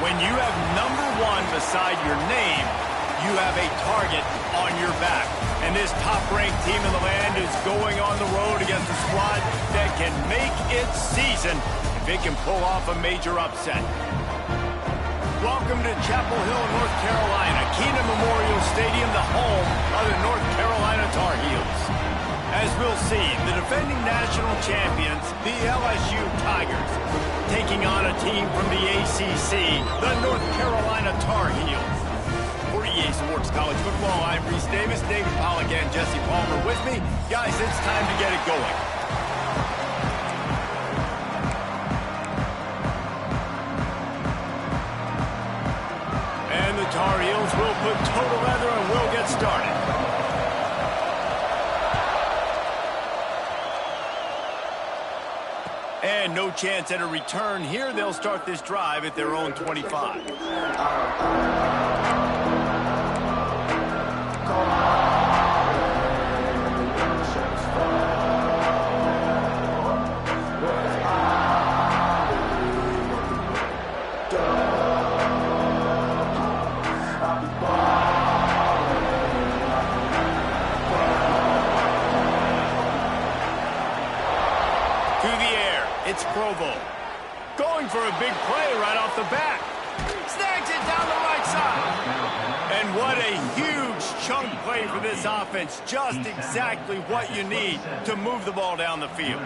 When you have #1 beside your name, you have a target on your back. And this top-ranked team in the land is going on the road against a squad that can make its season if it can pull off a major upset. Welcome to Chapel Hill, North Carolina, Keenan Memorial Stadium, the home of the North Carolina Tar Heels. As we'll see, the defending national champions, the LSU Tigers, taking on a team from the ACC, the North Carolina Tar Heels. For EA Sports College Football, I'm Reese Davis, David Pollack, and Jesse Palmer with me. Guys, it's time to get it going. And the Tar Heels will put total leather and we'll get started. And no chance at a return here. They'll start this drive at their own 25. It's Provo. Going for a big play right off the bat. Snags it down the right side. And what a huge chunk play for this offense. Just exactly what you need to move the ball down the field.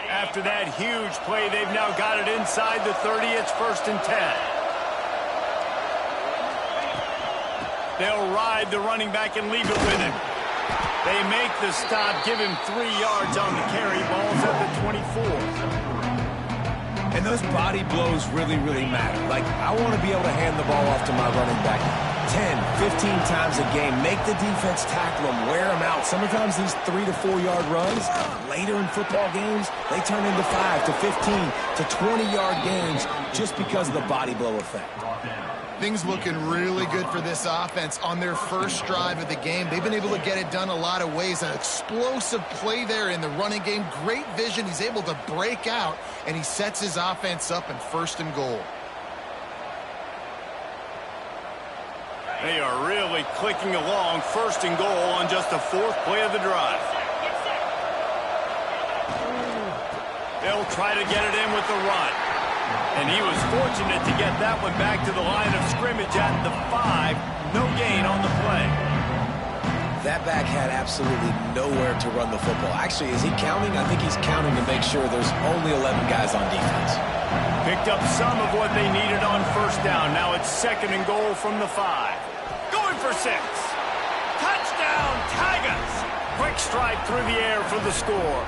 After that huge play, they've now got it inside the 30. It's 1st and 10. They'll ride the running back and leave it with him. They make the stop, give him 3 yards on the carry. Ball's at the 24. And those body blows really, really matter. Like, I want to be able to hand the ball off to my running back 10, 15 times a game. Make the defense tackle them, wear them out. Sometimes these 3 to 4 yard runs, later in football games, they turn into 5 to 15 to 20 yard gains just because of the body blow effect. Things looking really good for this offense on their first drive of the game. They've been able to get it done a lot of ways. An explosive play there in the running game. Great vision. He's able to break out, and he sets his offense up in 1st and goal. They are really clicking along. 1st and goal on just the 4th play of the drive. They'll try to get it in with the run. And he was fortunate to get that one back to the line of scrimmage at the 5. No gain on the play. That back had absolutely nowhere to run the football. Actually, is he counting? I think he's counting to make sure there's only 11 guys on defense. Picked up some of what they needed on 1st down. Now it's 2nd and goal from the 5. Going for 6. Touchdown, Tigers. Quick strike through the air for the score.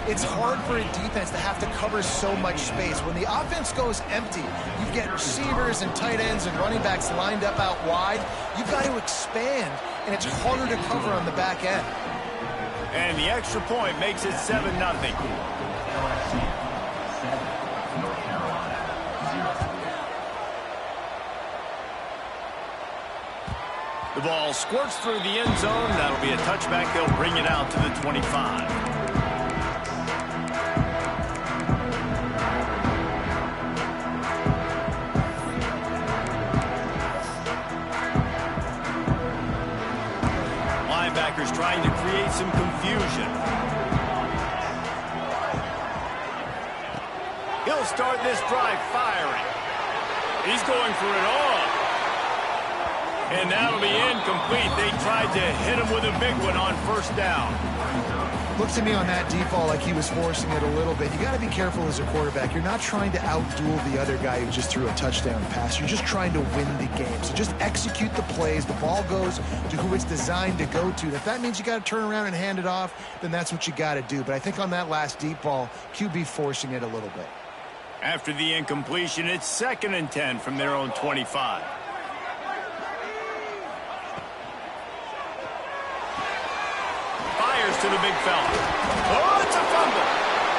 It's hard for a defense to have to cover so much space. When the offense goes empty, you get receivers and tight ends and running backs lined up out wide. You've got to expand, and it's harder to cover on the back end. And the extra point makes it 7-0. The ball squirts through the end zone. That'll be a touchback. They'll bring it out to the 25. Trying to create some confusion. He'll start this drive firing. He's going for it all. And that'll be incomplete. They tried to hit him with a big one on 1st down. Looks to me on that deep ball like he was forcing it a little bit. You got to be careful as a quarterback. You're not trying to outduel the other guy who just threw a touchdown pass. You're just trying to win the game. So just execute the plays. The ball goes to who it's designed to go to. If that means you got to turn around and hand it off, then that's what you got to do. But I think on that last deep ball, QB forcing it a little bit. After the incompletion, it's 2nd and 10 from their own 25. To the big fella. Oh, it's a fumble.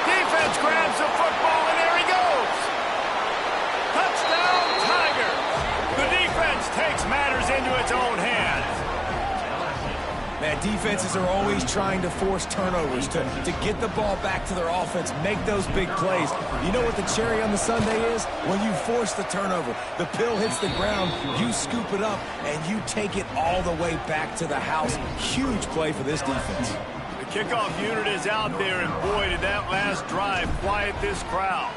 Defense grabs the football, and there he goes. Touchdown, Tigers. The defense takes matters into its own hands. Man, defenses are always trying to force turnovers to get the ball back to their offense, make those big plays. You know what the cherry on the sundae is? When you force the turnover, the pill hits the ground, you scoop it up, and you take it all the way back to the house. Huge play for this defense. The kickoff unit is out there, and boy, did that last drive quiet this crowd.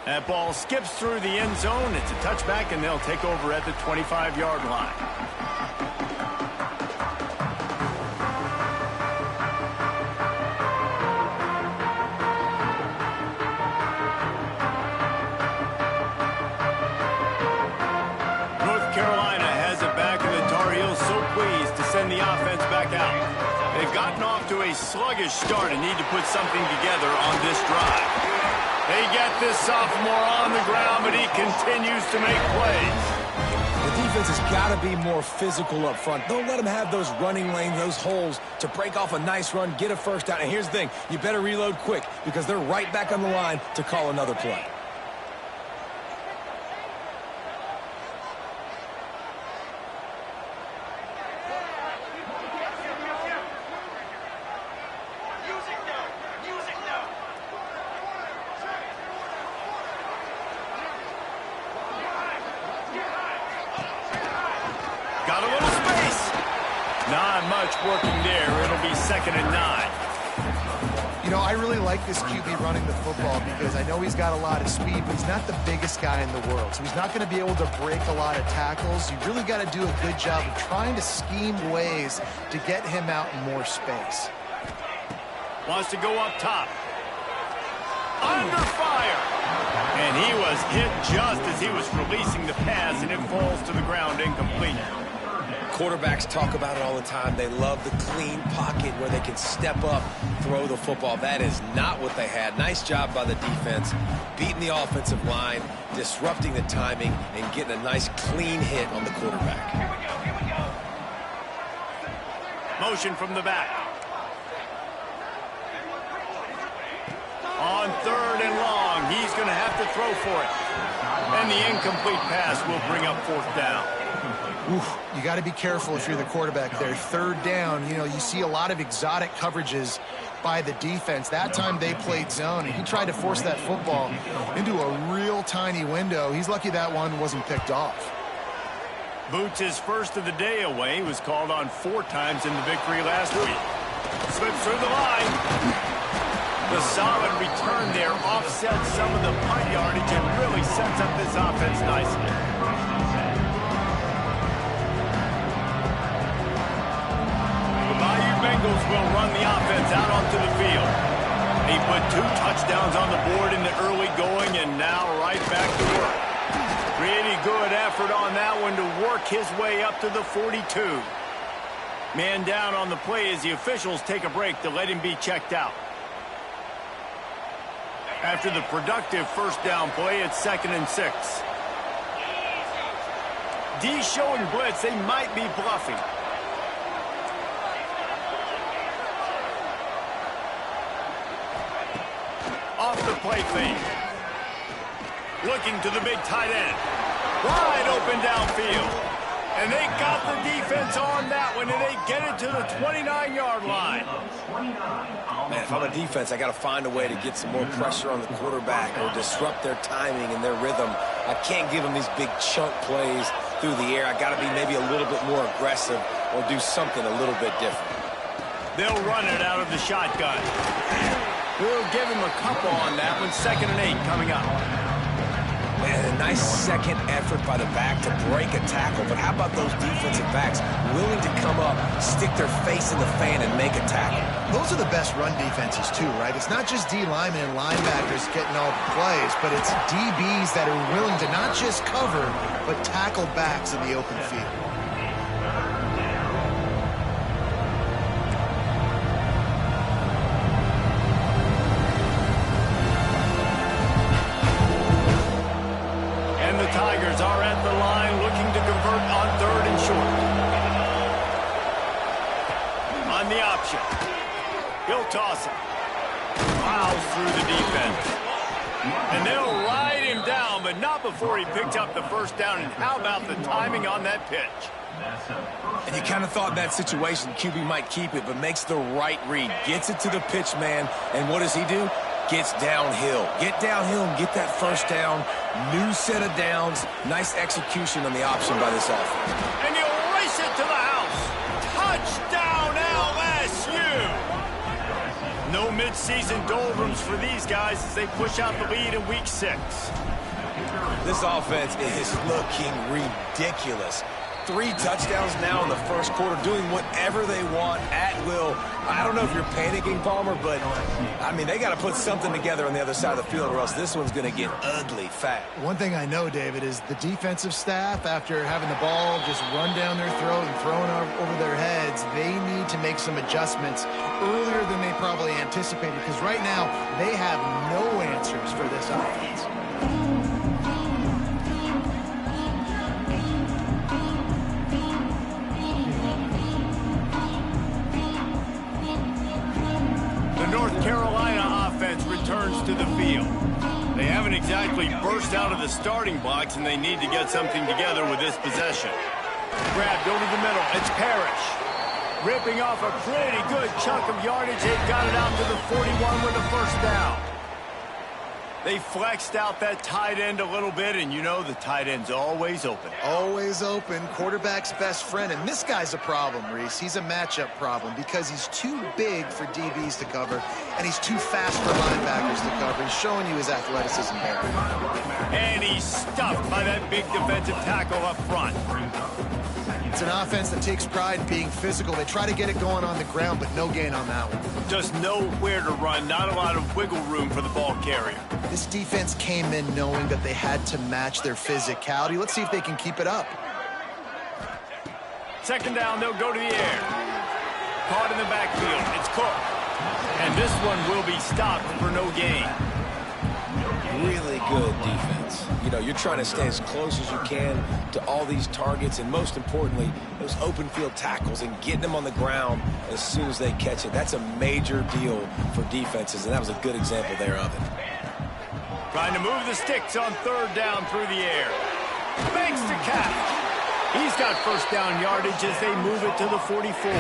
That ball skips through the end zone. It's a touchback, and they'll take over at the 25-yard line. North Carolina has it back, and the Tar Heels so pleased to send the offense back out. They've gotten off to a sluggish start and need to put something together on this drive. They get this sophomore on the ground, but he continues to make plays. The defense has got to be more physical up front. Don't let them have those running lanes, those holes to break off a nice run, get a first down. And here's the thing, you better reload quick because they're right back on the line to call another play. Got a little space. Not much working there. It'll be 2nd and 9. You know, I really like this QB running the football because I know he's got a lot of speed, but he's not the biggest guy in the world. So he's not going to be able to break a lot of tackles. You really got to do a good job of trying to scheme ways to get him out in more space. Wants to go up top. Under fire. And he was hit just as he was releasing the pass, and it falls to the ground incomplete. Quarterbacks talk about it all the time. They love the clean pocket where they can step up, throw the football. That is not what they had. Nice job by the defense, beating the offensive line, disrupting the timing, and getting a nice clean hit on the quarterback. Here we go. Motion from the back. On 3rd and long, he's going to have to throw for it. And the incomplete pass will bring up 4th down. Oof, you got to be careful if you're the quarterback there. 3rd down, you know, you see a lot of exotic coverages by the defense. That time they played zone, and he tried to force that football into a real tiny window. He's lucky that one wasn't picked off. Boots his first of the day away. He was called on 4 times in the victory last week. Slips through the line. The solid return there offsets some of the punt yardage and really sets up this offense nicely. The Bayou Bengals will run the offense out onto the field. He put 2 touchdowns on the board in the early going and now right back to work. Pretty good effort on that one to work his way up to the 42. Man down on the play as the officials take a break to let him be checked out. After the productive first down play, it's 2nd and 6. D showing blitz. They might be bluffing. Off the play fake. Looking to the big tight end. Wide open downfield. And they got the defense on that one, and they get it to the 29-yard line. Man, if I'm a defense, I got to find a way to get some more pressure on the quarterback or disrupt their timing and their rhythm. I can't give them these big chunk plays through the air. I got to be maybe a little bit more aggressive or do something a little bit different. They'll run it out of the shotgun. We'll give him a couple on that one. 2nd and 8 coming up. Man, a nice second effort by the back to break a tackle. But how about those defensive backs willing to come up, stick their face in the fan, and make a tackle? Those are the best run defenses, too, right? It's not just D linemen and linebackers getting all the plays, but it's DBs that are willing to not just cover, but tackle backs in the open field. Tigers are at the line looking to convert on 3rd and short. On the option. He'll toss it. Plows through the defense. And they'll ride him down, but but not before he picked up the first down. And how about the timing on that pitch? And you kind of thought in that situation QB might keep it, but makes the right read. Gets it to the pitch man, and what does he do? Gets downhill. Get downhill and get that first down. New set of downs. Nice execution on the option by this offense. And he'll race it to the house. Touchdown, LSU! No midseason doldrums for these guys as they push out the lead in Week 6. This offense is looking ridiculous. 3 touchdowns now in the first quarter, doing whatever they want at will. I don't know if you're panicking, Palmer, but, I mean, they got to put something together on the other side of the field or else this one's going to get ugly fast. One thing I know, David, is the defensive staff, after having the ball just run down their throat and thrown over their heads, they need to make some adjustments earlier than they probably anticipated, because right now they have no answers for this offense. North Carolina offense returns to the field. They haven't exactly burst out of the starting blocks, and they need to get something together with this possession. Grabbed over the middle. It's Parrish. Ripping off a pretty good chunk of yardage. They've got it out to the 41 with a first down. They flexed out that tight end a little bit, and you know the tight end's always open. Always open, quarterback's best friend. And this guy's a problem, Reese. He's a matchup problem because he's too big for DBs to cover, and he's too fast for linebackers to cover. He's showing you his athleticism there. And he's stuffed by that big defensive tackle up front. It's an offense that takes pride in being physical. They try to get it going on the ground, but no gain on that one. Just nowhere to run, not a lot of wiggle room for the ball carrier. This defense came in knowing that they had to match their physicality. Let's see if they can keep it up. Second down, they'll go to the air. Caught in the backfield, it's Cook. And this one will be stopped for no gain. Really good defense. You know, you're trying to stay as close as you can to all these targets, and most importantly, those open field tackles and getting them on the ground as soon as they catch it. That's a major deal for defenses, and that was a good example there of it. Trying to move the sticks on third down through the air. Banks to catch. He's got first down yardage as they move it to the 44.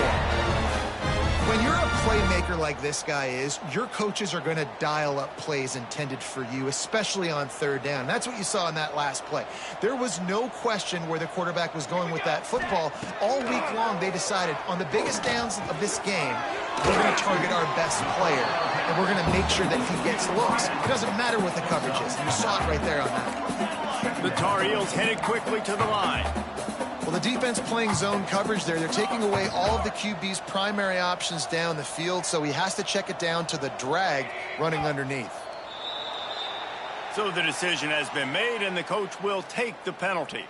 When you're a playmaker like this guy is, your coaches are going to dial up plays intended for you, especially on third down. That's what you saw in that last play. There was no question where the quarterback was going with that football. All week long, they decided on the biggest downs of this game, we're going to target our best player, and we're going to make sure that he gets looks. It doesn't matter what the coverage is. You saw it right there on that. The Tar Heels headed quickly to the line. Well, the defense playing zone coverage there. They're taking away all of the QB's primary options down the field, so he has to check it down to the drag running underneath. So the decision has been made, and the coach will take the penalty.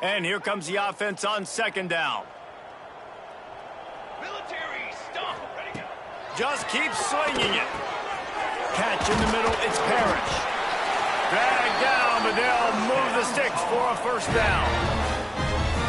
And here comes the offense on second down. Military, stop. Ready, go. Just keep slinging it. Catch in the middle, it's Parrish. Drag down, but they'll move the sticks for a first down.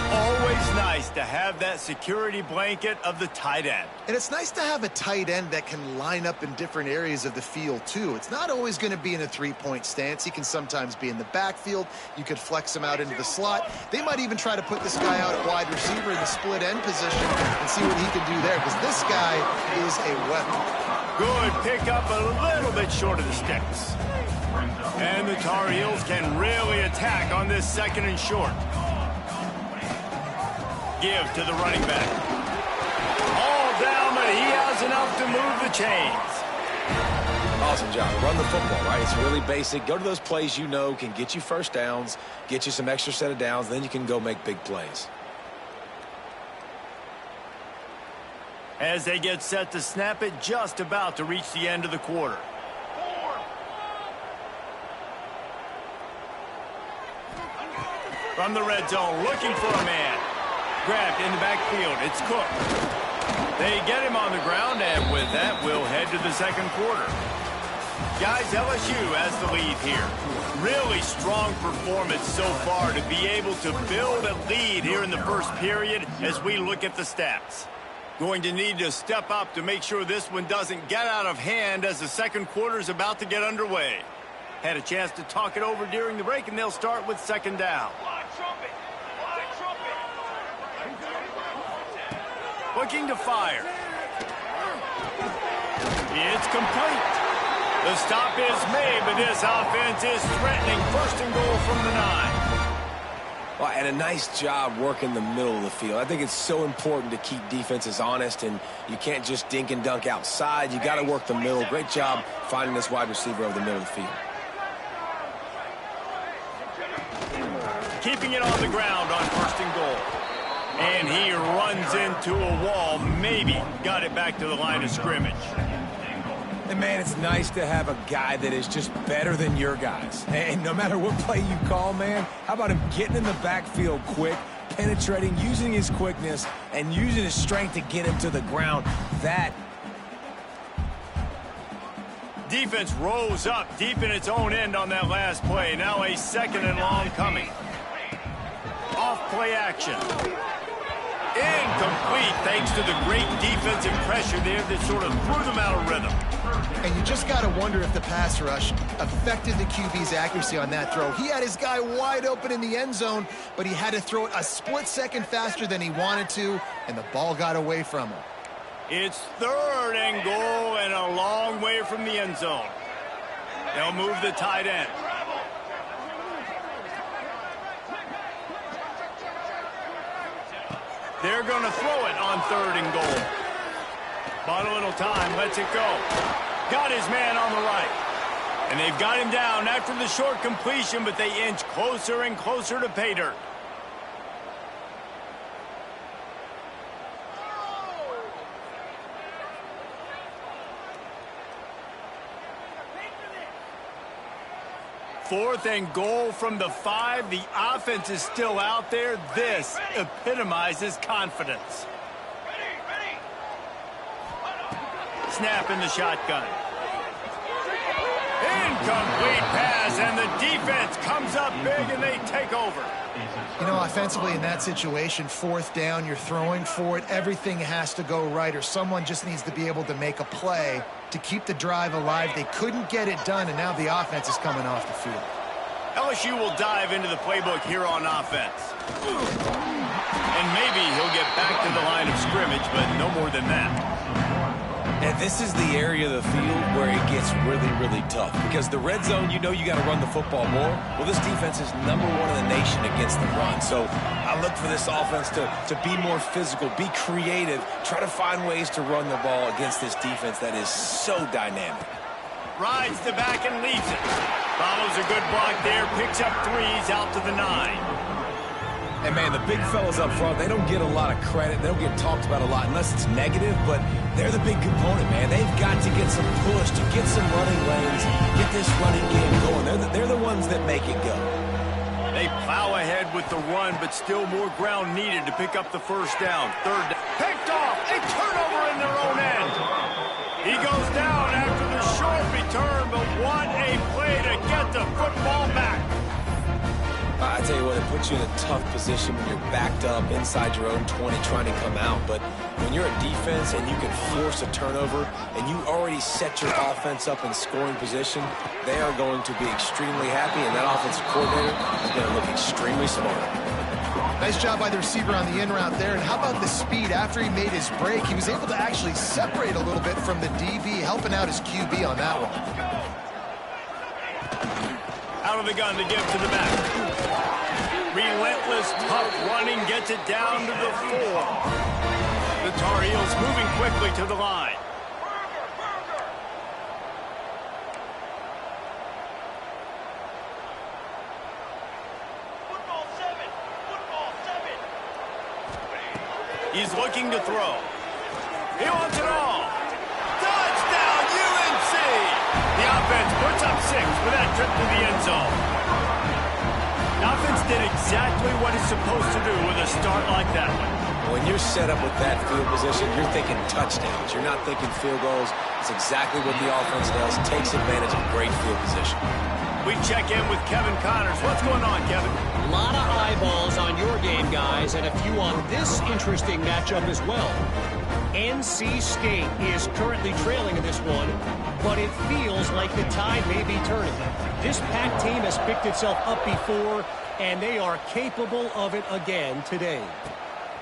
Always nice to have that security blanket of the tight end. And it's nice to have a tight end that can line up in different areas of the field, too. It's not always going to be in a three-point stance. He can sometimes be in the backfield. You could flex him out into the slot. They might even try to put this guy out at wide receiver in the split end position and see what he can do there, because this guy is a weapon. Good pickup, a little bit short of the sticks. And the Tar Heels can really attack on this second and short. Give to the running back. All down, but he has enough to move the chains. Awesome job. Run the football, right? It's really basic. Go to those plays you know can get you first downs, get you some extra set of downs, then you can go make big plays. As they get set to snap it, just about to reach the end of the quarter. From the red zone, looking for a man. Grabbed in the backfield, it's Cook. They get him on the ground, and with that, we'll head to the second quarter. Guys, LSU has the lead here. Really strong performance so far to be able to build a lead here in the first period as we look at the stats. Going to need to step up to make sure this one doesn't get out of hand as the second quarter is about to get underway. Had a chance to talk it over during the break, and they'll start with second down. Looking to fire. It's complete. The stop is made, but this offense is threatening first and goal from the 9. Well, and a nice job working the middle of the field. I think it's so important to keep defenses honest, and you can't just dink and dunk outside. You got to work the middle. Great job finding this wide receiver over the middle of the field. Keeping it on the ground on first and goal. And he runs into a wall. Maybe got it back to the line of scrimmage. And, man, it's nice to have a guy that is just better than your guys. And no matter what play you call, man, how about him getting in the backfield quick, penetrating, using his quickness, and using his strength to get him to the ground. That defense rose up deep in its own end on that last play. Now a second and long coming. Off play action. Incomplete thanks to the great defensive pressure there that sort of threw them out of rhythm. And you just got to wonder if the pass rush affected the QB's accuracy on that throw. He had his guy wide open in the end zone, but he had to throw it a split second faster than he wanted to, and the ball got away from him. It's third and goal and a long way from the end zone. They'll move the tight end. They're going to throw it on third and goal. Bought a little time, lets it go. Got his man on the right. And they've got him down after the short completion, but they inch closer and closer to pay dirt. Fourth and goal from the 5. The offense is still out there. This epitomizes confidence. Snap in the shotgun. Incomplete pass, and the defense comes up big, and they take over. You know, offensively in that situation, fourth down, you're throwing for it. Everything has to go right, or someone just needs to be able to make a play to keep the drive alive. They couldn't get it done, and now the offense is coming off the field. LSU will dive into the playbook here on offense. And maybe he'll get back to the line of scrimmage, but no more than that. And this is the area of the field where it gets really, really tough. Because the red zone, you know you got to run the football more. Well, this defense is #1 in the nation against the run. So I look for this offense to be more physical, be creative, try to find ways to run the ball against this defense that is so dynamic. Rides the back and leaves it. Follows a good block there, picks up 3s out to the 9. And, man, the big fellas up front, they don't get a lot of credit. They don't get talked about a lot unless it's negative, but they're the big component, man. They've got to get some push, to get some running lanes, get this running game going. They're the ones that make it go. They plow ahead with the run, but still more ground needed to pick up the first down. Third down. Picked off. A turnover in their own end. He goes down after the short return, but what a play to get the football back. I tell you what, it puts you in a tough position when you're backed up inside your own 20 trying to come out. But when you're a defense and you can force a turnover and you already set your offense up in scoring position, they are going to be extremely happy, and that offensive coordinator is going to look extremely smart. Nice job by the receiver on the in route there. And how about the speed? After he made his break, he was able to actually separate a little bit from the DB, helping out his QB on that one. Out of the gun to give to the back. Relentless, tough running gets it down to the 4. The Tar Heels moving quickly to the line. Football 7. Football 7. He's looking to throw. He wants it all. Touchdown, UNC! The offense puts up 6 for that trip to the end zone. The offense did exactly what it's supposed to do with a start like that one. When you're you're set up with that field position, you're thinking touchdowns. You're not thinking field goals. It's exactly what the offense does. Takes advantage of great field position. We check in with Kevin Connors. What's going on, Kevin? A lot of eyeballs on your game, guys, and a few on this interesting matchup as well. NC State is currently trailing in this one, but it feels like the tide may be turning. This Pac team has picked itself up before, and they are capable of it again today.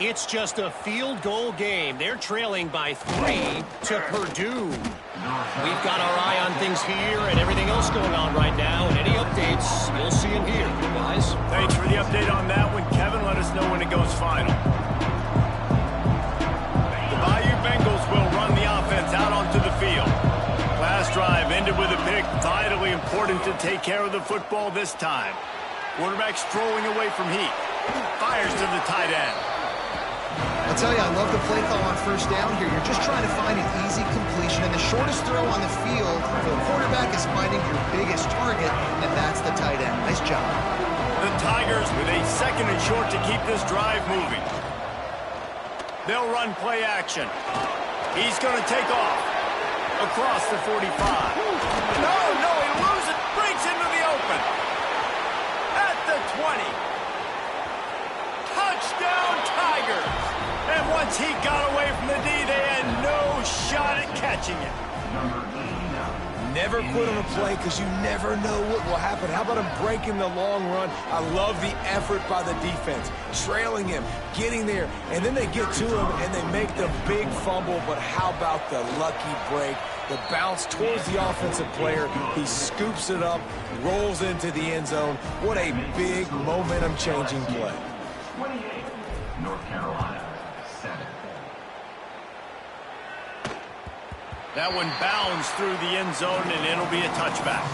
It's just a field goal game. They're trailing by 3 to Purdue. We've got our eye on things here and everything else going on right now, and any updates, you'll see them here, guys. Thanks for the update on that one, Kevin. Let us know when it goes final. The Bayou Bengals will run the offense out onto the field. Last drive ended with a pick. Vitally important to take care of the football this time. Quarterback strolling away from heat. Fires to the tight end. I'll tell you, I love the play call on first down here. You're just trying to find an easy completion, and the shortest throw on the field for the quarterback is finding your biggest target, and that's the tight end. Nice job. The Tigers with a second and short to keep this drive moving. They'll run play action. He's going to take off across the 45. No, he loses it. Breaks into the open. At the 20. Touchdown, Tigers. And once he got away from the D, they had no shot at catching it. Never quit on a play because you never know what will happen. How about him breaking the long run? I love the effort by the defense. Trailing him, getting there, and then they get to him and they make the big fumble. But how about the lucky break? The bounce towards the offensive player. He scoops it up, rolls into the end zone. What a big momentum-changing play. 28, North Carolina, 7. That one bounds through the end zone, and it'll be a touchback.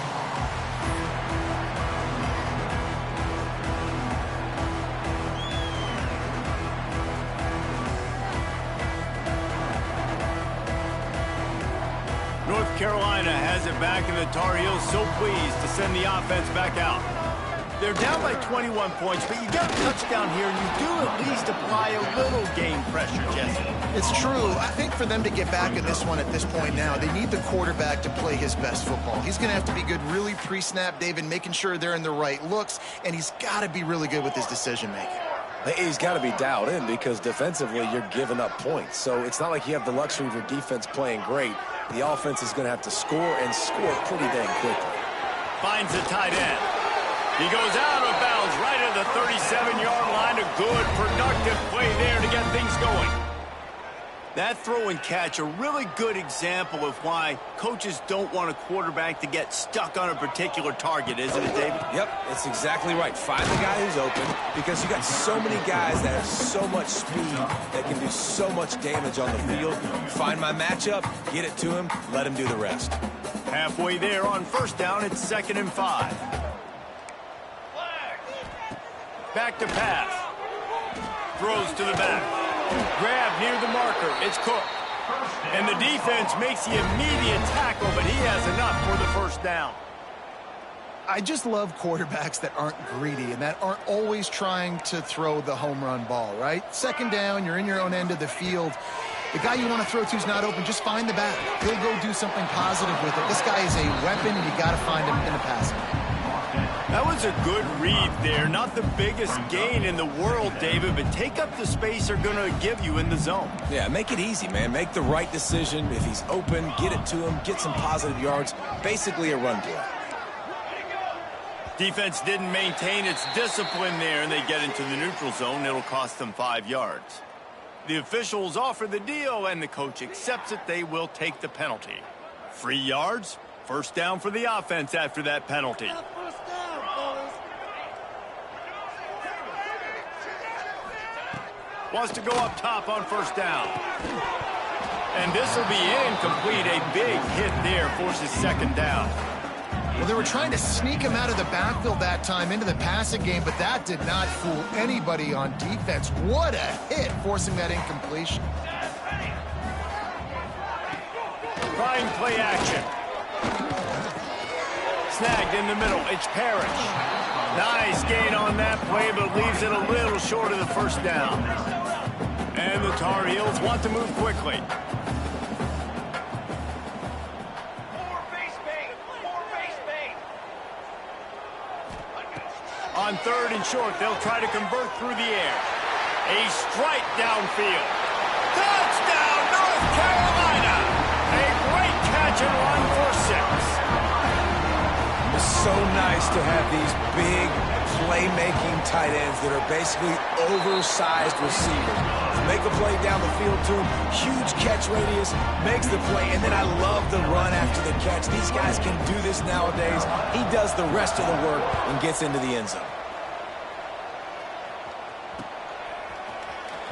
North Carolina has it back, and the Tar Heels so pleased to send the offense back out. They're down by 21 points, but you got a touchdown here, and you do at least apply a little game pressure, Jesse. It's true. I think for them to get back in this one at this point now, they need the quarterback to play his best football. He's going to have to be good really pre-snap, David, making sure they're in the right looks, and he's got to be really good with his decision-making. He's got to be dialed in because defensively you're giving up points. So it's not like you have the luxury of your defense playing great. The offense is going to have to score and score pretty dang quickly. Finds the tight end. He goes out of bounds right at the 37-yard line. A good, productive play there to get things going. That throw and catch, a really good example of why coaches don't want a quarterback to get stuck on a particular target, isn't it, David? Yep, it's exactly right. Find the guy who's open because you got so many guys that have so much speed that can do so much damage on the field. Find my matchup, get it to him, let him do the rest. Halfway there on first down, it's 2nd and 5. Back to pass. Throws to the back. Grab near the marker. It's Cook. And the defense makes the immediate tackle, but he has enough for the first down. I just love quarterbacks that aren't greedy and that aren't always trying to throw the home run ball, right? Second down, you're in your own end of the field. The guy you want to throw to is not open. Just find the back. He'll go do something positive with it. This guy is a weapon, and you got to find him in the passing game. That was a good read there. Not the biggest gain in the world, David, but take up the space they're going to give you in the zone. Yeah, make it easy, man. Make the right decision. If he's open, get it to him, get some positive yards. Basically a run play. Defense didn't maintain its discipline there, and they get into the neutral zone. It'll cost them 5 yards. The officials offer the deal, and the coach accepts it. They will take the penalty. 3 yards, first down for the offense after that penalty. Wants to go up top on first down. And this will be incomplete. A big hit there forces second down. Well, they were trying to sneak him out of the backfield that time into the passing game, but that did not fool anybody on defense. What a hit, forcing that incompletion. Trying play action. Snagged in the middle. It's Parrish. Nice gain on that play, but leaves it a little short of the first down. And the Tar Heels want to move quickly. More base bait. More base bait. On third and short, they'll try to convert through the air. A strike downfield. Touchdown, North Carolina! A great catch and run for 6. It's so nice to have these big, playmaking tight ends that are basically oversized receivers. Make a play down the field to him, huge catch radius, makes the play, and then I love the run after the catch. These guys can do this nowadays. He does the rest of the work and gets into the end zone.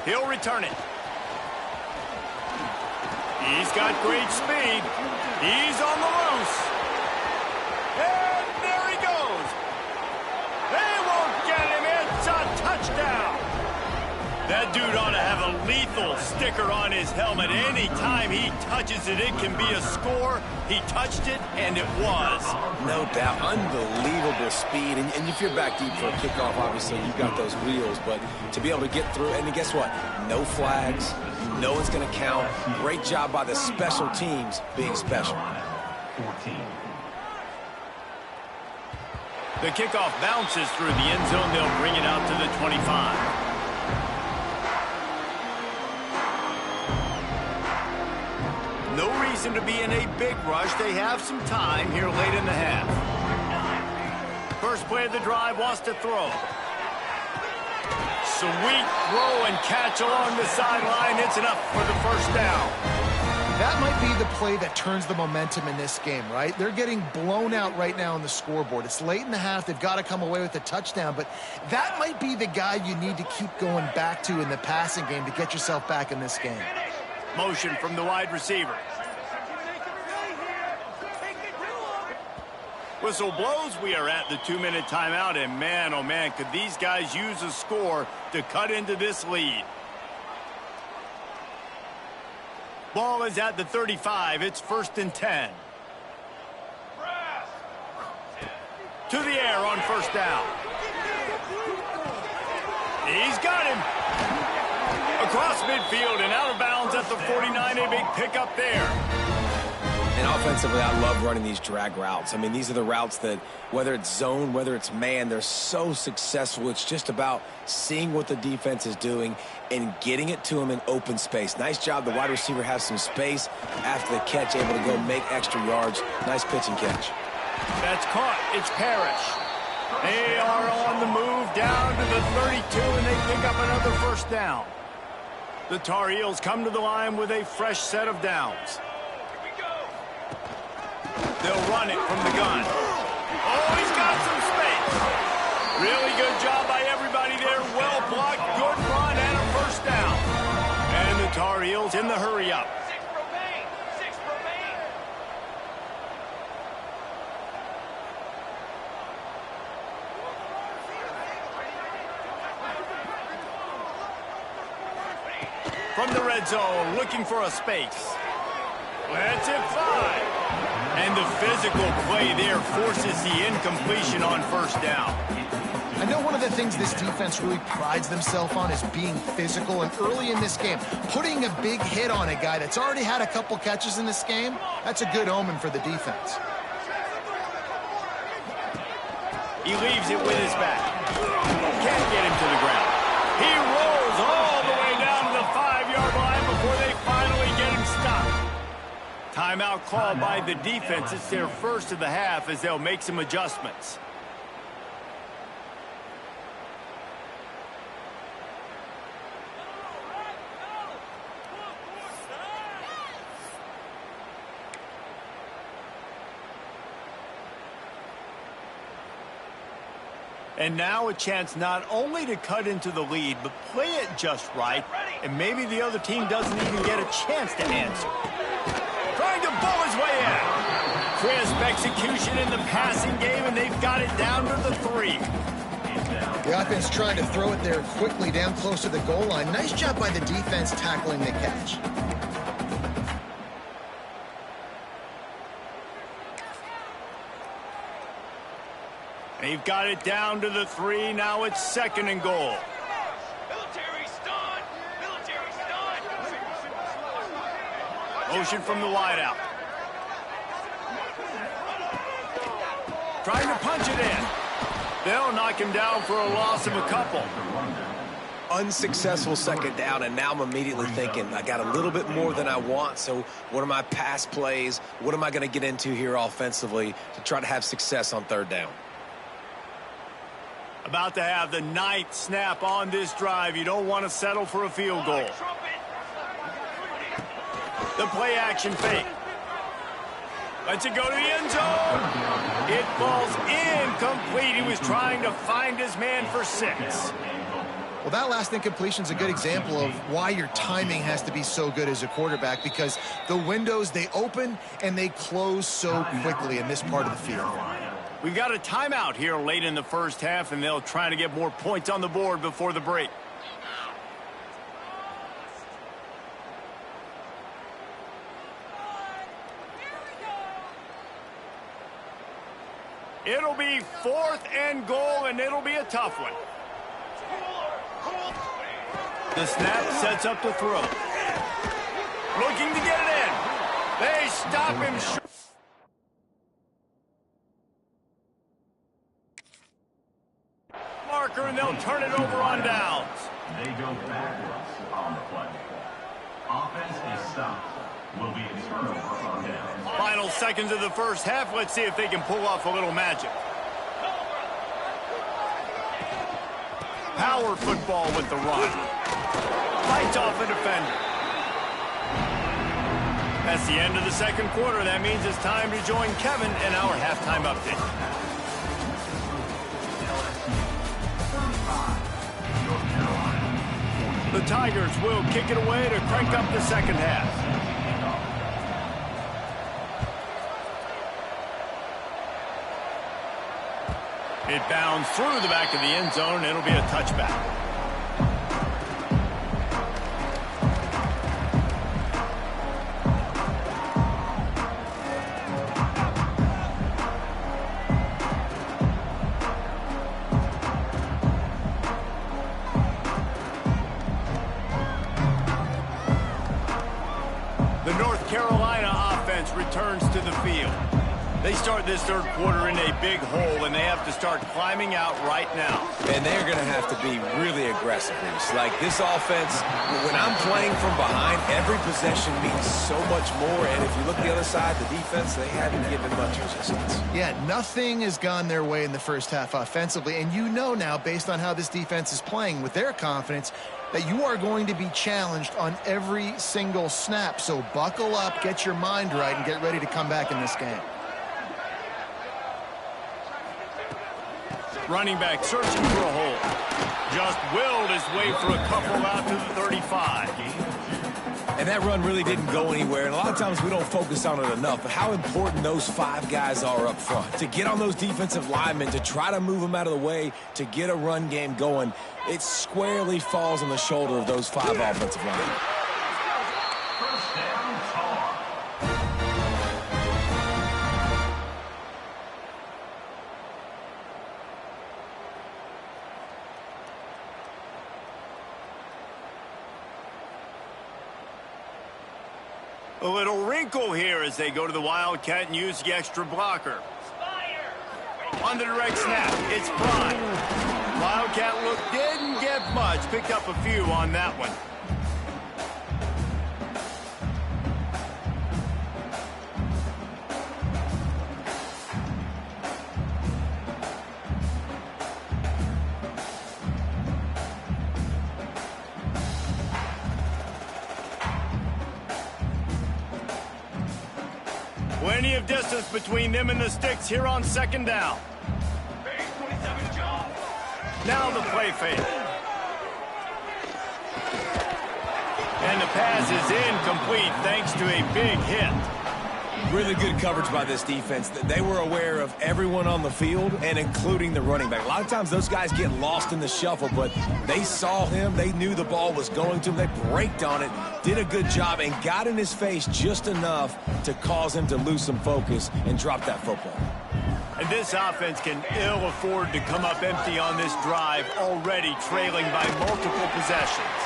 He'll return it. He's got great speed. He's on the loose. And there he goes. They won't get him. It's a touchdown. That dude ought to have a lethal sticker on his helmet. Anytime he touches it, it can be a score. He touched it, and it was. No doubt. Unbelievable speed. And if you're back deep for a kickoff, obviously, you've got those wheels. But to be able to get through, and guess what? No flags. No one's going to count. Great job by the special teams being special. 14. The kickoff bounces through the end zone. They'll bring it out to the 25. No reason to be in a big rush. They have some time here late in the half. First play of the drive, wants to throw. Sweet throw and catch along the sideline. It's enough for the first down. That might be the play that turns the momentum in this game, right? They're getting blown out right now on the scoreboard. It's late in the half. They've got to come away with a touchdown, but that might be the guy you need to keep going back to in the passing game to get yourself back in this game. Motion from the wide receiver. Whistle blows. We are at the 2-minute timeout, and man, oh man, could these guys use a score to cut into this lead. Ball is at the 35. It's 1st and 10. To the air on first down. He's got him. Across midfield and out of bounds at the 49. A big pickup there. And offensively, I love running these drag routes. I mean, these are the routes that, whether it's zone, whether it's man, they're so successful. It's just about seeing what the defense is doing and getting it to them in open space. Nice job. The wide receiver has some space after the catch, able to go make extra yards. Nice pitch and catch. That's caught. It's Parrish. They are on the move down to the 32, and they pick up another first down. The Tar Heels come to the line with a fresh set of downs. They'll run it from the gun. Oh, he's got some space. Really good job by everybody there. Well blocked, good run, and a first down. And the Tar Heels in the hurry-up. 6 remain. 6 remain. From the red zone, looking for a space. Let's it fly. And the physical play there forces the incompletion on first down. I know one of the things this defense really prides themselves on is being physical, and early in this game, putting a big hit on a guy that's already had a couple catches in this game, that's a good omen for the defense. He leaves it with his back. Can't get him to the ground. He rolls all the way down to the 5-yard line before they finally get him stopped. Timeout called by the defense. It's their first of the half as they'll make some adjustments. And now a chance not only to cut into the lead, but play it just right, and maybe the other team doesn't even get a chance to answer. Trying to bowl his way in. Crisp execution in the passing game, and they've got it down to the 3. The offense trying to throw it there quickly down close to the goal line. Nice job by the defense tackling the catch. They've got it down to the 3. Now it's 2nd and goal. Military stun. Military stun. Motion from the wideout. Trying to punch it in. They'll knock him down for a loss of a couple. Unsuccessful second down, and now I'm immediately thinking, I got a little bit more than I want, so what are my pass plays? What am I going to get into here offensively to try to have success on third down? About to have the 9th snap on this drive. You don't want to settle for a field goal. The play action fake. Lets it go to the end zone. It falls incomplete. He was trying to find his man for 6. Well, that last incompletion is a good example of why your timing has to be so good as a quarterback, because the windows, they open and they close so quickly in this part of the field. We've got a timeout here late in the first half, and they'll try to get more points on the board before the break. It'll be 4th and goal, and it'll be a tough one. The snap sets up the throw. Looking to get it in. They stop him short. Marker, and they'll turn it over on downs. They go backwards on the play. Offense is stopped. Will be a turnover on downs. Final seconds of the first half. Let's see if they can pull off a little magic. Power football with the run. Fights off a defender. That's the end of the second quarter. That means it's time to join Kevin in our halftime update. The Tigers will kick it away to crank up the second half. It bounds through the back of the end zone. It'll be a touchback. The North Carolina offense returns to the field. They start this third quarter in a big hole, and they have to start climbing out right now. And they're going to have to be really aggressive. Like this offense, when I'm playing from behind, every possession means so much more. And if you look the other side, the defense, they haven't given much resistance. Yeah, nothing has gone their way in the first half offensively. And you know now, based on how this defense is playing with their confidence, that you are going to be challenged on every single snap. So buckle up, get your mind right, and get ready to come back in this game. Running back searching for a hole. Just willed his way for a couple out to the 35. And that run really didn't go anywhere. And a lot of times we don't focus on it enough. But how important those 5 guys are up front. To get on those defensive linemen, to try to move them out of the way, to get a run game going, it squarely falls on the shoulder of those 5 offensive linemen. First down, Tar. A little wrinkle here as they go to the Wildcat and use the extra blocker. On the direct snap, it's Prime. Wildcat look didn't get much, picked up a few on that one. Plenty of distance between them and the sticks here on second down. Now the play fake. And the pass is incomplete thanks to a big hit. Really good coverage by this defense. They were aware of everyone on the field and including the running back. A lot of times those guys get lost in the shuffle, but they saw him. They knew the ball was going to him. They braked on it, did a good job, and got in his face just enough to cause him to lose some focus and drop that football. And this offense can ill afford to come up empty on this drive, already trailing by multiple possessions.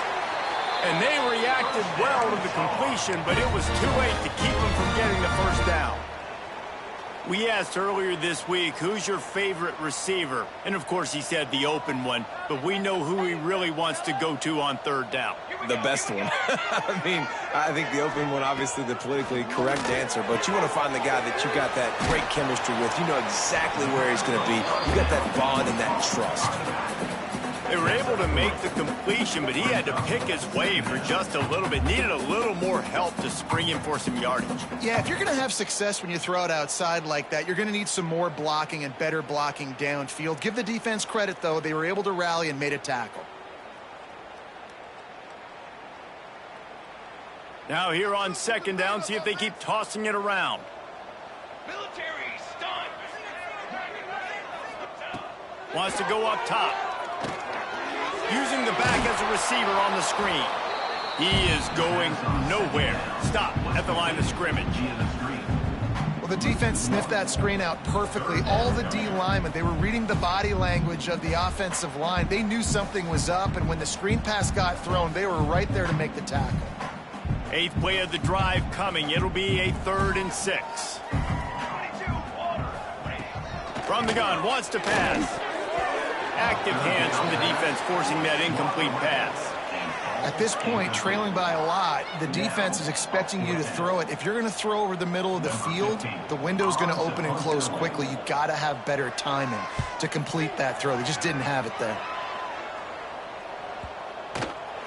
And they reacted well to the completion, but it was too late to keep them from getting the first down. We asked earlier this week, who's your favorite receiver? And, of course, he said the open one, but we know who he really wants to go to on third down. The best one. I mean, I think the open one, obviously the politically correct answer, but you want to find the guy that you got that great chemistry with. You know exactly where he's going to be. You got that bond and that trust. They were able to make the completion, but he had to pick his way for just a little bit. Needed a little more help to spring him for some yardage. Yeah, if you're going to have success when you throw it outside like that, you're going to need some more blocking and better blocking downfield. Give the defense credit, though. They were able to rally and made a tackle. Now here on second down, see if they keep tossing it around. Military stunt. Wants to go up top. Using the back as a receiver on the screen. He is going nowhere. Stop at the line of scrimmage. Well, the defense sniffed that screen out perfectly. All the D linemen, they were reading the body language of the offensive line. They knew something was up, and when the screen pass got thrown, they were right there to make the tackle. 8th play of the drive coming. It'll be a 3rd and 6. From the gun, wants to pass. Active hands from the defense forcing that incomplete pass. At this point, trailing by a lot, the defense is expecting you to throw it. If you're going to throw over the middle of the field, the window's going to open and close quickly. You've got to have better timing to complete that throw. They just didn't have it there.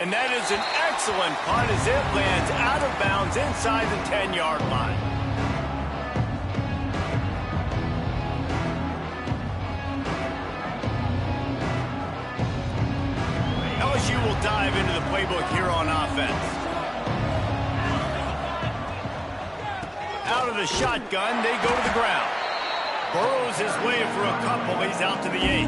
And that is an excellent punt as it lands out of bounds inside the 10-yard line. LSU will dive into the playbook here on offense. Out of the shotgun, they go to the ground. Burrows his way for a couple. He's out to the 8.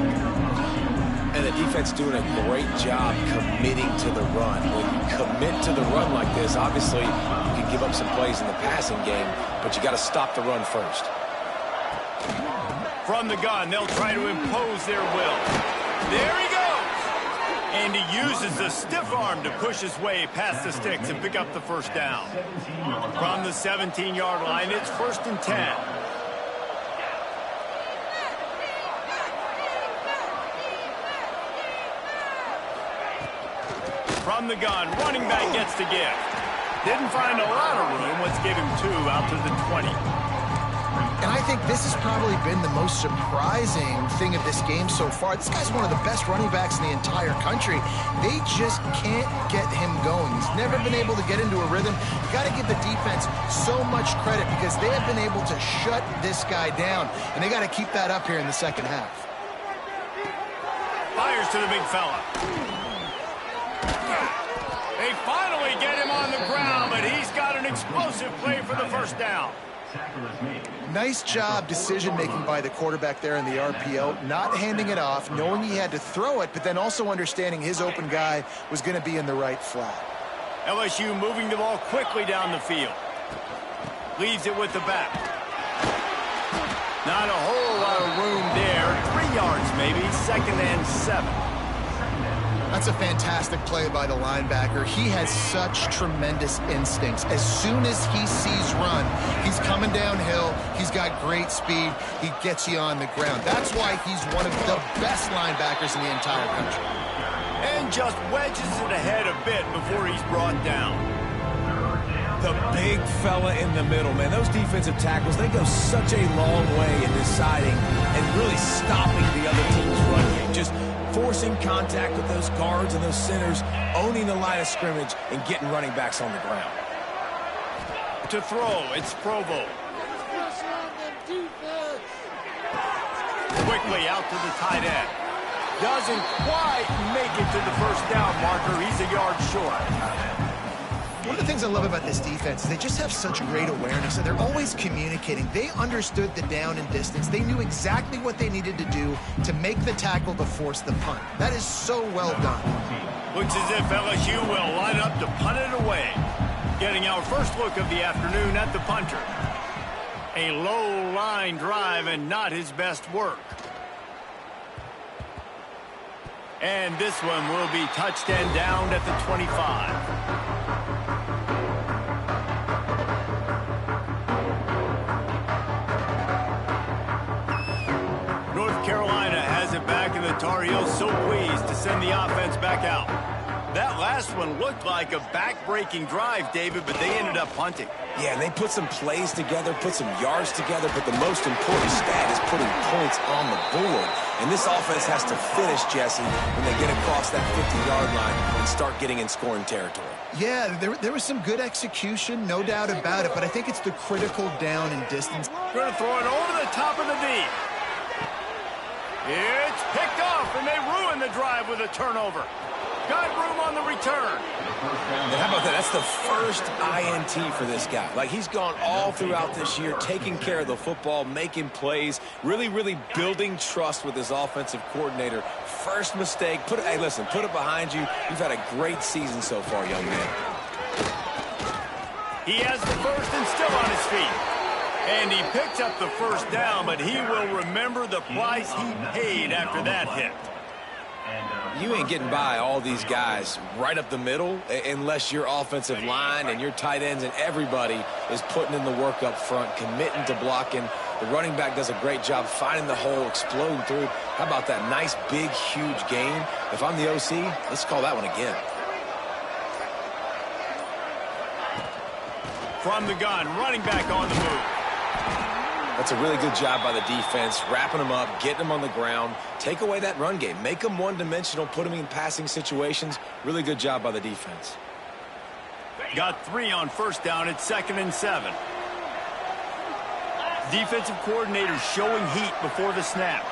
And the defense doing a great job committing to the run. When you commit to the run like this, obviously you can give up some plays in the passing game, but you got to stop the run first. From the gun, they'll try to impose their will. There he goes! And he uses the stiff arm to push his way past the sticks and pick up the first down. From the 17-yard line, it's 1st and 10. From the gun, running back gets the gift. Didn't find a lot of room. Let's give him 2 out to the 20. And I think this has probably been the most surprising thing of this game so far. This guy's one of the best running backs in the entire country. They just can't get him going. He's never been able to get into a rhythm. You got to give the defense so much credit because they have been able to shut this guy down. And they got to keep that up here in the second half. Fires to the big fella. They finally get him on the ground, but he's got an explosive play for the first down. Nice job decision-making by the quarterback there in the RPO, not handing it off, knowing he had to throw it, but then also understanding his open guy was going to be in the right flat. LSU moving the ball quickly down the field. Leaves it with the back. Not a whole lot of room there. 3 yards maybe, 2nd and 7. That's a fantastic play by the linebacker. He has such tremendous instincts. As soon as he sees run, he's coming downhill. He's got great speed. He gets you on the ground. That's why he's one of the best linebackers in the entire country. And just wedges it ahead a bit before he's brought down. The big fella in the middle, man. Those defensive tackles, they go such a long way in deciding and really stopping the other team's run game. Just forcing contact with those guards and those centers, owning the line of scrimmage, and getting running backs on the ground. To throw, it's Provo. Quickly out to the tight end. Doesn't quite make it to the first down marker. He's a yard short. One of the things I love about this defense is they just have such great awareness, and they're always communicating. They understood the down and distance. They knew exactly what they needed to do to make the tackle to force the punt. That is so well done. Looks as if LSU will line up to punt it away. Getting our first look of the afternoon at the punter. A low line drive and not his best work. And this one will be touched and downed at the 25. last one looked like a back-breaking drive, David, but they ended up punting. Yeah, and they put some plays together, put some yards together, but the most important stat is putting points on the board. And this offense has to finish, Jesse, when they get across that 50-yard line and start getting in scoring territory. Yeah, there was some good execution, no doubt about it, but I think it's the critical down and distance. Going to throw it over the top of the D. It's picked off, and they ruin the drive with a turnover. Got room on the return. And how about that? That's the first INT for this guy. Like, he's gone all throughout this year, taking care of the football, making plays, really, really building trust with his offensive coordinator. First mistake, hey, listen, put it behind you. You've had a great season so far, young man. He has the first and still on his feet. And he picks up the first down, but he will remember the price he paid after that hit. You ain't getting by all these guys right up the middle unless your offensive line and your tight ends and everybody is putting in the work up front, committing to blocking. The running back does a great job finding the hole, exploding through. How about that nice, big, huge gain? If I'm the OC, let's call that one again. From the gun, running back on the move. That's a really good job by the defense, wrapping them up, getting them on the ground. Take away that run game. Make them one-dimensional, put them in passing situations. Really good job by the defense. Got 3 on first down at 2nd and 7. Defensive coordinator showing heat before the snap.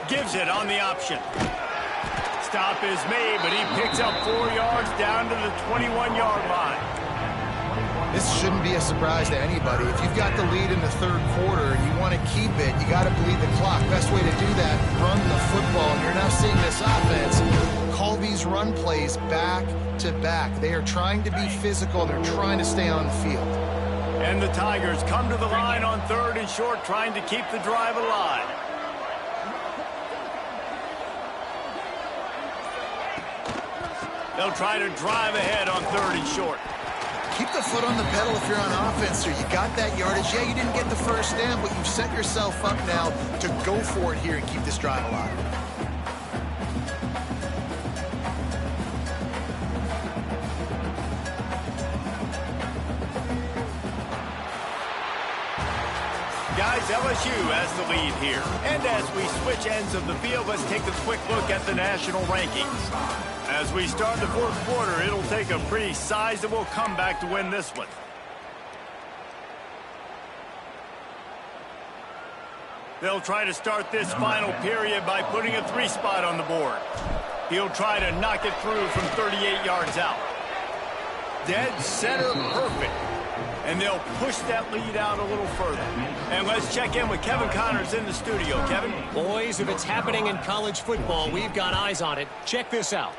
Gives it on the option. Stop is made, but he picks up 4 yards down to the 21-yard line. This shouldn't be a surprise to anybody. If you've got the lead in the third quarter and you want to keep it, you got to bleed the clock. Best way to do that, run the football. And you're now seeing this offense call these run plays back to back. They are trying to be physical. They're trying to stay on the field. And the Tigers come to the line on 3rd and short, trying to keep the drive alive. They'll try to drive ahead on 3rd and short. Keep the foot on the pedal if you're on offense, sir. You got that yardage. Yeah, you didn't get the first down, but you've set yourself up now to go for it here and keep this drive alive. Guys, LSU has the lead here. And as we switch ends of the field, let's take a quick look at the national rankings. As we start the fourth quarter, it'll take a pretty sizable comeback to win this one. They'll try to start this final period by putting a 3 spot on the board. He'll try to knock it through from 38 yards out. Dead center perfect. And they'll push that lead out a little further. And let's check in with Kevin Connors in the studio. Kevin? Boys, if it's happening in college football, we've got eyes on it. Check this out.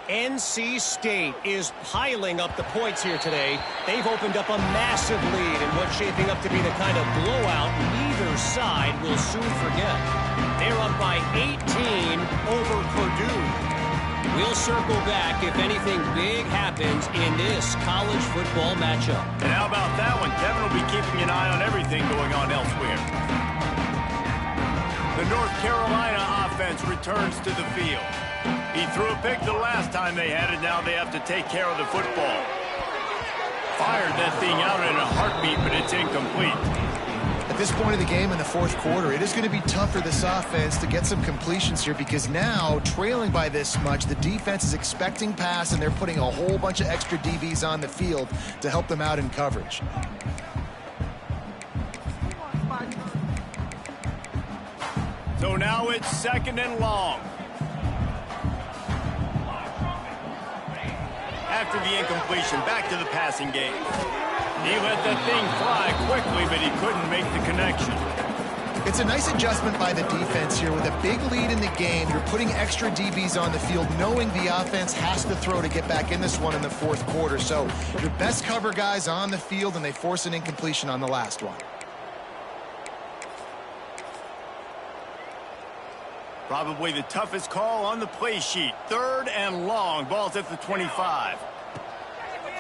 NC State is piling up the points here today. They've opened up a massive lead in what's shaping up to be the kind of blowout neither side will soon forget. They're up by 18 over Purdue. We'll circle back if anything big happens in this college football matchup. And how about that one? Kevin will be keeping an eye on everything going on elsewhere. The North Carolina offense returns to the field. He threw a pick the last time they had it. Now they have to take care of the football. Fired that thing out in a heartbeat, but it's incomplete. At this point of the game in the fourth quarter, it is going to be tough for this offense to get some completions here because now, trailing by this much, the defense is expecting pass, and they're putting a whole bunch of extra DBs on the field to help them out in coverage. So now it's 2nd and long. After the incompletion, back to the passing game. He let that thing fly quickly, but he couldn't make the connection. It's a nice adjustment by the defense here. With a big lead in the game, you're putting extra DBs on the field, knowing the offense has to throw to get back in this one in the fourth quarter. So your best cover guys on the field, and they force an incompletion on the last one. Probably the toughest call on the play sheet. 3rd and long. Ball's at the 25.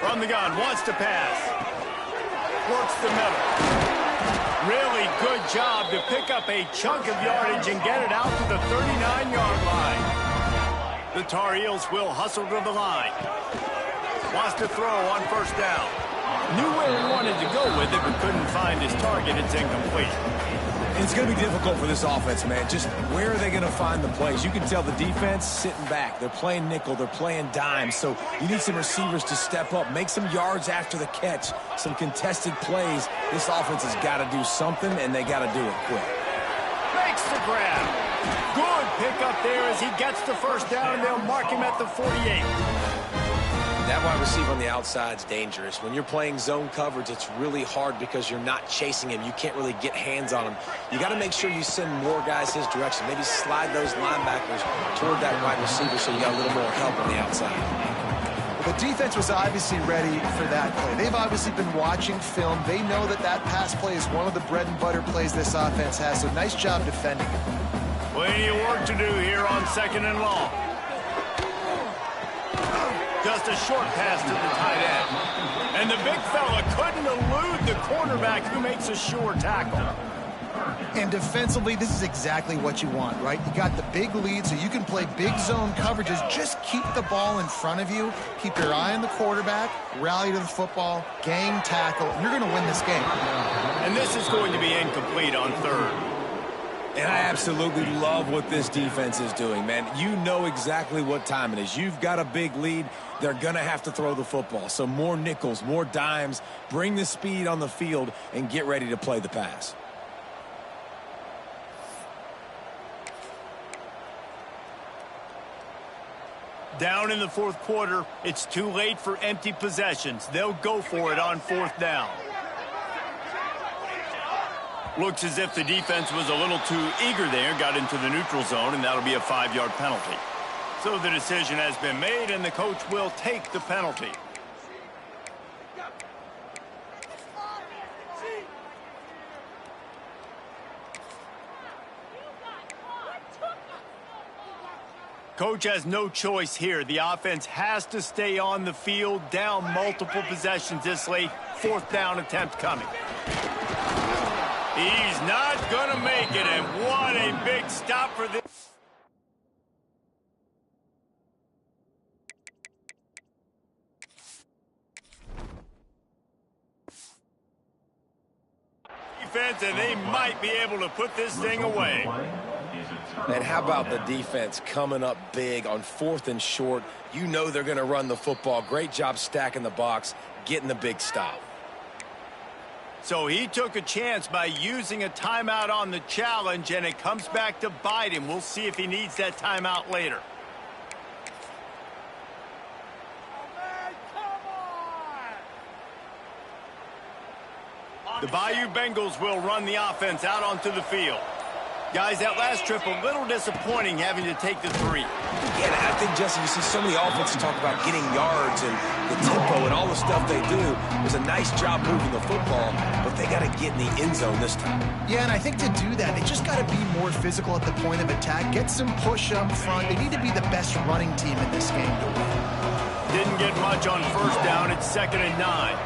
From the gun, wants to pass. Works the middle. Really good job to pick up a chunk of yardage and get it out to the 39-yard line. The Tar Heels will hustle to the line. Wants to throw on first down. Knew where he wanted to go with it, but couldn't find his target. It's incomplete. It's going to be difficult for this offense, man. Just where are they going to find the plays? You can tell the defense sitting back. They're playing nickel. They're playing dime. So you need some receivers to step up, make some yards after the catch, some contested plays. This offense has got to do something, and they got to do it quick. Makes the grab. Good pickup there as he gets the first down, and they'll mark him at the 48. That wide receiver on the outside is dangerous. When you're playing zone coverage, it's really hard because you're not chasing him. You can't really get hands on him. You got to make sure you send more guys his direction. Maybe slide those linebackers toward that wide receiver so you got a little more help on the outside. The defense was obviously ready for that play. They've obviously been watching film. They know that that pass play is one of the bread and butter plays this offense has, so nice job defending it. Plenty of work to do here on 2nd and long. Just a short pass to the tight end. And the big fella couldn't elude the quarterback who makes a sure tackle. And defensively, this is exactly what you want, right? You got the big lead, so you can play big zone coverages. Just keep the ball in front of you. Keep your eye on the quarterback. Rally to the football. Gang tackle. You're going to win this game. And this is going to be incomplete on 3rd. And I absolutely love what this defense is doing, man. You know exactly what time it is. You've got a big lead. They're going to have to throw the football. So more nickels, more dimes. Bring the speed on the field and get ready to play the pass. Down in the 4th quarter, it's too late for empty possessions. They'll go for it on 4th down. Looks as if the defense was a little too eager there, got into the neutral zone, and that'll be a 5-yard penalty. So the decision has been made, and the coach will take the penalty. Coach has no choice here. The offense has to stay on the field, down multiple possessions this late. 4th down attempt coming. He's not going to make it, and what a big stop for this. Defense, and they might be able to put this thing away. And how about the defense coming up big on 4th and short? You know they're going to run the football. Great job stacking the box, getting the big stop. So he took a chance by using a timeout on the challenge, and it comes back to bite him. We'll see if he needs that timeout later. The Bayou Bengals will run the offense out onto the field. Guys, that last trip, a little disappointing having to take the 3. Yeah, and I think, Jesse, you see so many offenses talk about getting yards and the tempo and all the stuff they do. It was a nice job moving the football, but they got to get in the end zone this time. Yeah, and I think to do that, they just got to be more physical at the point of attack. Get some push up front. They need to be the best running team in this game to win. Didn't get much on 1st down. It's 2nd and 9.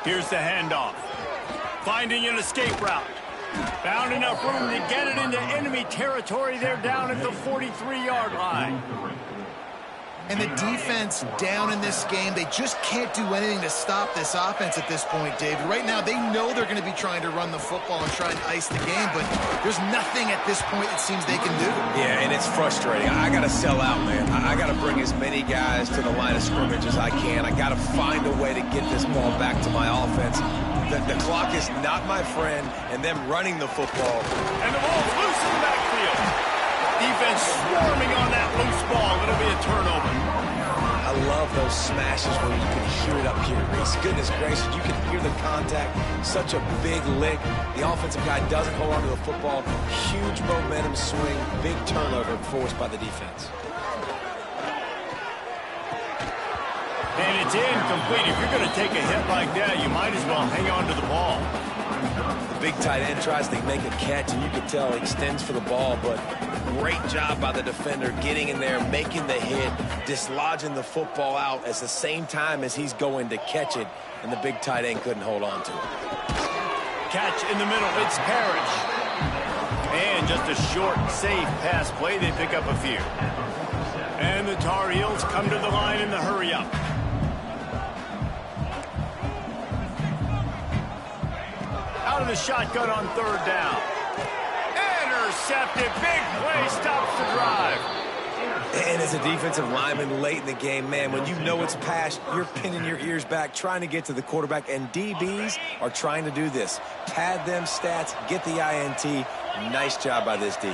Here's the handoff. Finding an escape route. Found enough room to get it into enemy territory. They're down at the 43-yard line. And the defense down in this game, they just can't do anything to stop this offense at this point, David. Right now, they know they're going to be trying to run the football and try and ice the game, but there's nothing at this point it seems they can do. Yeah, and it's frustrating. I got to sell out, man. I got to bring as many guys to the line of scrimmage as I can. I got to find a way to get this ball back to my offense. The clock is not my friend, and them running the football. And the ball's loose in the backfield. Defense swarming on that loose ball. It'll be a turnover. I love those smashes where you can hear it up here, Reese. Goodness gracious, you can hear the contact. Such a big lick. The offensive guy doesn't hold on to the football. Huge momentum swing. Big turnover forced by the defense. And it's incomplete. If you're going to take a hit like that, you might as well hang on to the ball. The big tight end tries to make a catch, and you can tell he extends for the ball, but great job by the defender getting in there, making the hit, dislodging the football out at the same time as he's going to catch it, and the big tight end couldn't hold on to it. Catch in the middle. It's Parrish. And just a short, safe pass play. They pick up a few. And the Tar Heels come to the line in the hurry-up. Out of the shotgun on third down. Intercepted. Big play. Stops the drive. And as a defensive lineman late in the game, man, when you know it's past, you're pinning your ears back, trying to get to the quarterback, and DBs are trying to do this. Pad them stats, get the INT. Nice job by this D.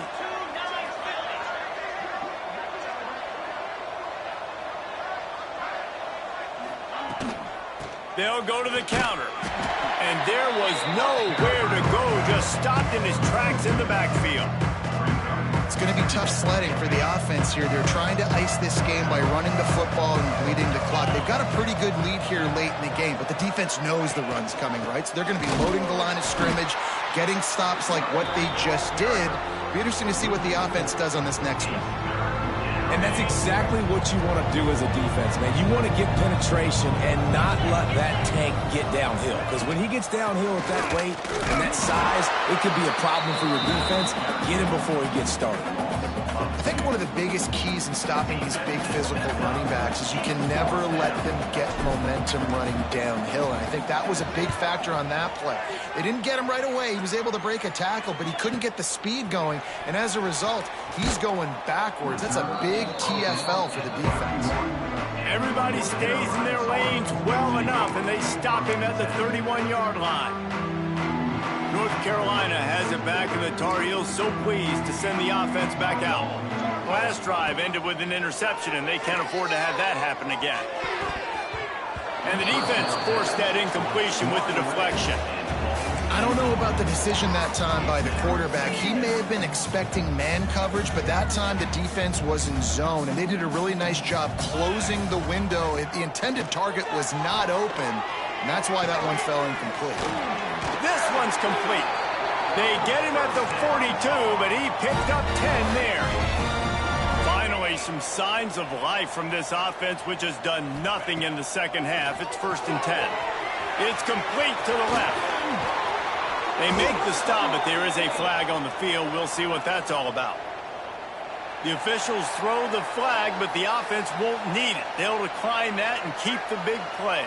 They'll go to the counter. And there was nowhere to go, just stopped in his tracks in the backfield. It's going to be tough sledding for the offense here. They're trying to ice this game by running the football and bleeding the clock. They've got a pretty good lead here late in the game, but the defense knows the run's coming, right? So they're going to be loading the line of scrimmage, getting stops like what they just did. It'll be interesting to see what the offense does on this next one. And that's exactly what you want to do as a defense, man. You want to get penetration and not let that tank get downhill. Because when he gets downhill with that weight and that size, it could be a problem for your defense. Get him before he gets started. I think one of the biggest keys in stopping these big physical running backs is you can never let them get momentum running downhill. And I think that was a big factor on that play. They didn't get him right away. He was able to break a tackle, but he couldn't get the speed going. And as a result, he's going backwards. That's a big TFL for the defense. Everybody stays in their lanes well enough, and they stop him at the 31-yard line. North Carolina has it back, and the Tar Heels so pleased to send the offense back out. Last drive ended with an interception, and they can't afford to have that happen again. And the defense forced that incompletion with the deflection. I don't know about the decision that time by the quarterback. He may have been expecting man coverage, but that time the defense was in zone, and they did a really nice job closing the window. The intended target was not open, and that's why that one fell incomplete. This one's complete. They get him at the 42, but he picked up 10 there. Finally, some signs of life from this offense, which has done nothing in the second half. It's 1st and 10. It's complete to the left. They make the stop, but there is a flag on the field. We'll see what that's all about. The officials throw the flag, but the offense won't need it. They'll decline that and keep the big play.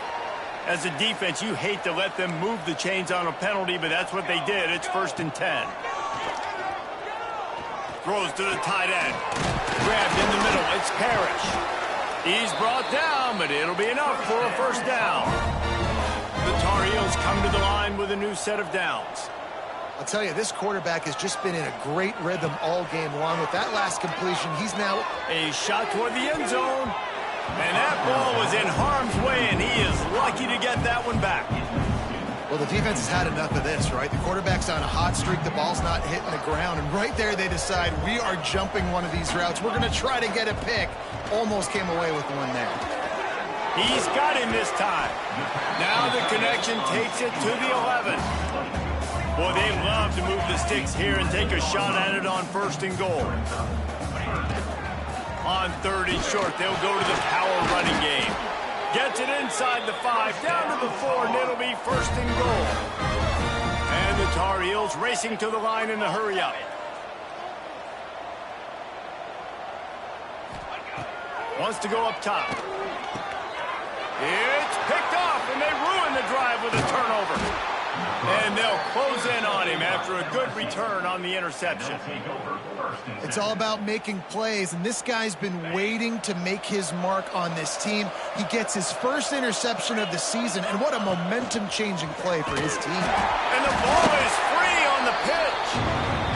As a defense, you hate to let them move the chains on a penalty, but that's what they did. It's 1st and 10. Throws to the tight end. Grabbed in the middle. It's Parrish. He's brought down, but it'll be enough for a first down. The Tar Heels come to the line with a new set of downs. I'll tell you, this quarterback has just been in a great rhythm all game long. With that last completion, he's now... A shot toward the end zone. And that ball was in harm's way, and he is lucky to get that one back. Well, the defense has had enough of this, right? The quarterback's on a hot streak. The ball's not hitting the ground. And right there, they decide, we are jumping one of these routes. We're going to try to get a pick. Almost came away with one there. He's got him this time. Now the connection takes it to the 11. Boy, they love to move the sticks here and take a shot at it on 1st and goal. On 3rd and short, they'll go to the power running game. Gets it inside the 5, down to the 4, and it'll be 1st and goal. And the Tar Heels racing to the line in the hurry-up. Wants to go up top. It's picked off, and they ruin the drive with a turnover. And they'll close in on him after a good return on the interception. It's all about making plays, and this guy's been waiting to make his mark on this team. He gets his first interception of the season, and what a momentum-changing play for his team. And the ball is free on the pitch.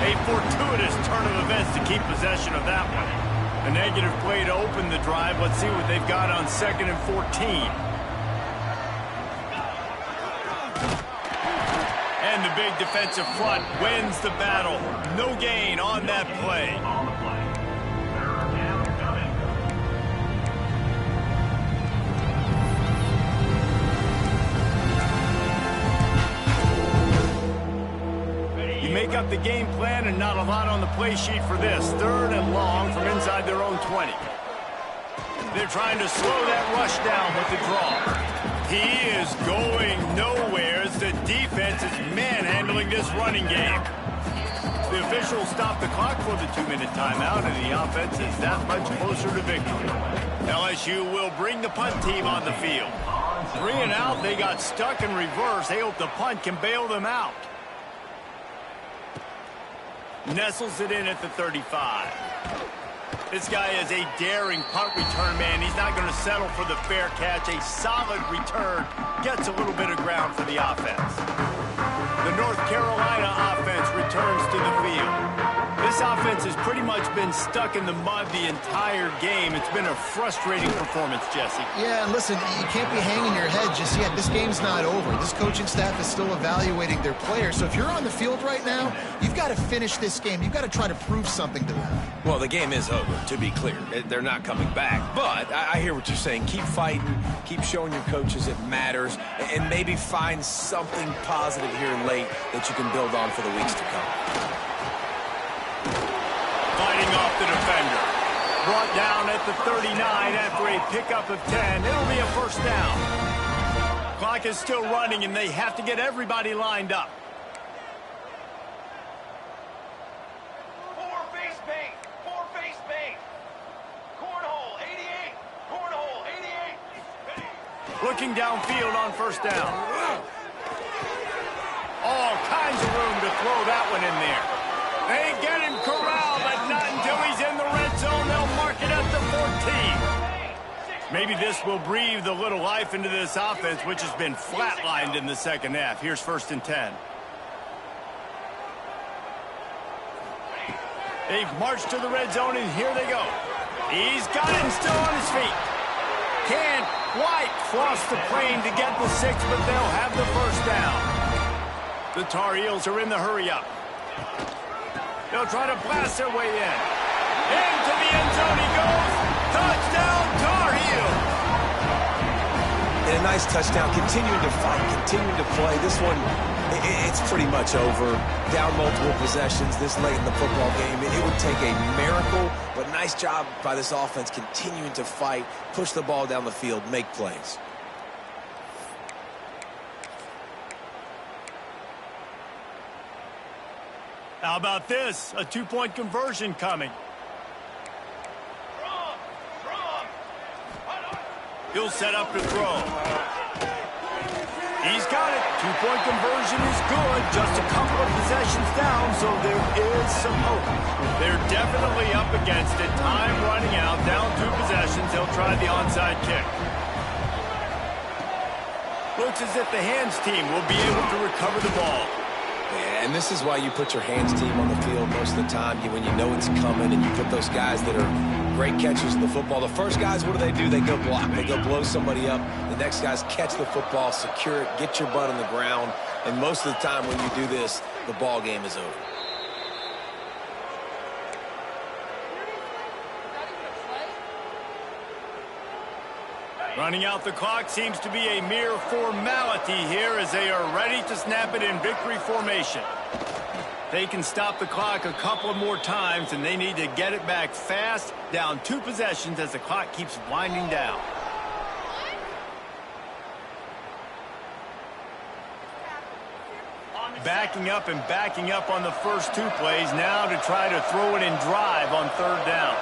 A fortuitous turn of events to keep possession of that one. A negative play to open the drive. Let's see what they've got on 2nd and 14. And the big defensive front wins the battle. No gain on that play. the game plan and not a lot on the play sheet for this. 3rd and long from inside their own 20. They're trying to slow that rush down with the draw. He is going nowhere as the defense is manhandling this running game. The officials stop the clock for the 2-minute timeout, and the offense is that much closer to victory. LSU will bring the punt team on the field. 3 and out, they got stuck in reverse. They hope the punt can bail them out. Nestles it in at the 35. This guy is a daring punt return man. He's not going to settle for the fair catch. A solid return gets a little bit of ground for the offense. The North Carolina offense returns to the field. This offense has pretty much been stuck in the mud the entire game. It's been a frustrating performance, Jesse. Yeah, and listen, you can't be hanging your head just yet. This game's not over. This coaching staff is still evaluating their players. So if you're on the field right now, you've got to finish this game. You've got to try to prove something to them. Well, the game is over, to be clear. They're not coming back. But I hear what you're saying. Keep fighting. Keep showing your coaches it matters. And maybe find something positive here late that you can build on for the weeks to come. Fighting off the defender. Brought down at the 39 after a pickup of 10. It'll be a first down. Clock is still running, and they have to get everybody lined up. 4 face paint. 4 face paint. Cornhole 88. Cornhole 88. Looking downfield on first down. All kinds of room to throw that one in there. They get him corralled, but not until he's in the red zone. They'll mark it at the 14. Maybe this will breathe a little life into this offense, which has been flatlined in the second half. Here's 1st and 10. They've marched to the red zone, and here they go. He's got it and still on his feet. Can't quite cross the plane to get the 6, but they'll have the first down. The Tar Heels are in the hurry-up. They'll try to blast their way in. Into the end zone he goes. Touchdown, Tar Heels. And a nice touchdown. Continuing to fight, continuing to play. This one, it's pretty much over. Down multiple possessions this late in the football game. It would take a miracle, but nice job by this offense continuing to fight, push the ball down the field, make plays. How about this? A 2-point conversion coming. He'll set up to throw. He's got it. 2-point conversion is good. Just a couple of possessions down, so there is some hope. They're definitely up against it. Time running out. Down 2 possessions. They'll try the onside kick. Looks as if the hands team will be able to recover the ball. Yeah, and this is why you put your hands team on the field most of the time. When you know it's coming and you put those guys that are great catchers of the football. The first guys, what do? They go block. They go blow somebody up. The next guys catch the football, secure it, get your butt on the ground. And most of the time when you do this, the ball game is over. Running out the clock seems to be a mere formality here as they are ready to snap it in victory formation. They can stop the clock a couple of more times, and they need to get it back fast, down 2 possessions as the clock keeps winding down. Backing up and backing up on the first 2 plays now to try to throw it in drive on 3rd down.